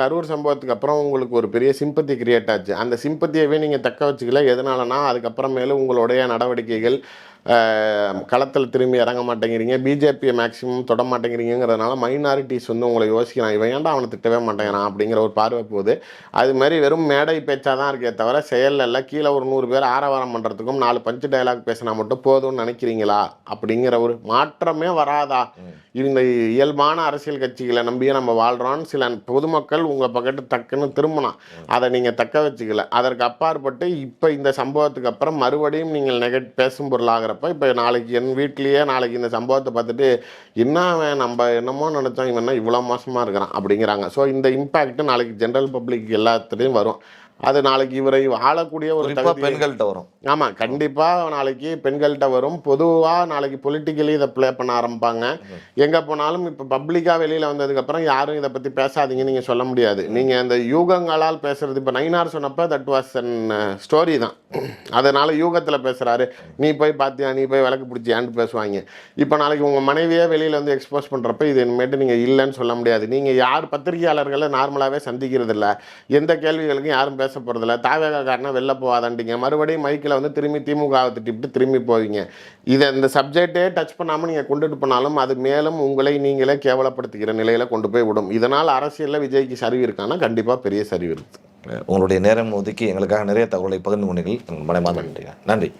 கரூர் சம்பவத்துக்கு அப்புறம் உங்களுக்கு ஒரு பெரிய சிம்பத்தி கிரியேட் ஆச்சு. அந்த சிம்பத்தியவே நீங்கள் தக்க வச்சுக்கல. எதனாலனா அதுக்கப்புறமேலு உங்களுடைய நடவடிக்கைகள் களத்தில் திரும்பி இறங்க மாட்டேங்கிறீங்க. பிஜேபியை மேக்ஸிமம் தொட மாட்டேங்கிறீங்கிறதுனால மைனாரிட்டிஸ் வந்து உங்களை யோசிக்கிறான், இவன் ஏன்டா அவனை திட்டவே மாட்டேங்கிறான் அப்படிங்கிற ஒரு பார்வை போகுது. அது மாதிரி வெறும் மேடை பேச்சாக தான் இருக்கே தவிர செயலில் இல்லை. கீழே ஒரு 100 பேர் ஆரவாரம் பண்ணுறதுக்கும் 4 பஞ்சு டயலாக் பேசினா மட்டும் போதும்னு நினைக்கிறீங்களா அப்படிங்கிற ஒரு மாற்றமே வராதா? இந்த இயல்பான அரசியல் கட்சிகளை நம்பியே நம்ம வாழ்கிறோம். சில பொதுமக்கள் உங்கள் பக்கத்து டக்குன்னு திரும்பினா அதை நீங்கள் தக்க வச்சுக்கல. அதற்கு அப்பாற்பட்டு இப்போ இந்த சம்பவத்துக்கு அப்புறம் மறுபடியும் நீங்கள் பேசும் பொருளாகிறப்ப இப்போ நாளைக்கு என் வீட்லேயே நாளைக்கு இந்த சம்பவத்தை பார்த்துட்டு என்ன அவன் நம்ம என்னமோ நினச்சோம் இவன் இவ்வளோ மோசமாக இருக்கிறான் அப்படிங்கிறாங்க. ஸோ இந்த இம்பேக்ட் நாளைக்கு ஜென்ரல் பப்ளிக் எல்லாத்துலேயும் வரும். அது நாளைக்கு இவரை ஆளக்கூடிய ஒரு பெண்கள்கிட்ட வரும். ஆமாம், கண்டிப்பாக நாளைக்கு பெண்கள்கிட்ட வரும். பொதுவாக நாளைக்கு பொலிட்டிக்கலி இதை ப்ளே பண்ண ஆரம்பிப்பாங்க. எங்கே போனாலும் இப்போ பப்ளிக்காக வெளியில் வந்ததுக்கப்புறம் யாரும் இதை பற்றி பேசாதீங்கன்னு நீங்கள் சொல்ல முடியாது. நீங்கள் அந்த யூகங்களால் பேசுகிறது, இப்போ நயினார் சொன்னப்போ தட் வாஸ் அன் ஸ்டோரி தான். அதனால் யூகத்தில் பேசுகிறாரு, நீ போய் பார்த்தியா, நீ போய் விளக்கு பிடிச்சியான்னு பேசுவாங்க. இப்போ நாளைக்கு உங்கள் மனைவியே வெளியில் வந்து எக்ஸ்போஸ் பண்ணுறப்ப இது இனிமேட்டு நீங்கள் இல்லைன்னு சொல்ல முடியாது. நீங்கள் யார் பத்திரிகையாளர்களை நார்மலாகவே சந்திக்கிறது இல்லை, எந்த கேள்விகளுக்கும் யாரும் பேச போகிறதில்ல. தாவேகாரனா வெளில போகாதாண்டிங்க, மறுபடியும் மைக்கில் வந்து திரும்பி திமுகவை திட்டிவிட்டு திரும்பி போவீங்க. இதை இந்த சப்ஜெக்டே டச் பண்ணாமல் நீங்கள் கொண்டுட்டு போனாலும் அது மேலும் உங்களை நீங்களே கேவலப்படுத்திக்கிற நிலையில் கொண்டு போய் விடும். இதனால் அரசியலில் விஜய்க்கு சரிவு இருக்கான்னா கண்டிப்பாக பெரிய சரிவு இருக்குது. உங்களுடைய நேரம் ஒதுக்கி எங்களுக்காக நிறைய தகவலை பகிர்ந்து கொண்டீர்கள். மனமார்ந்த நன்றி.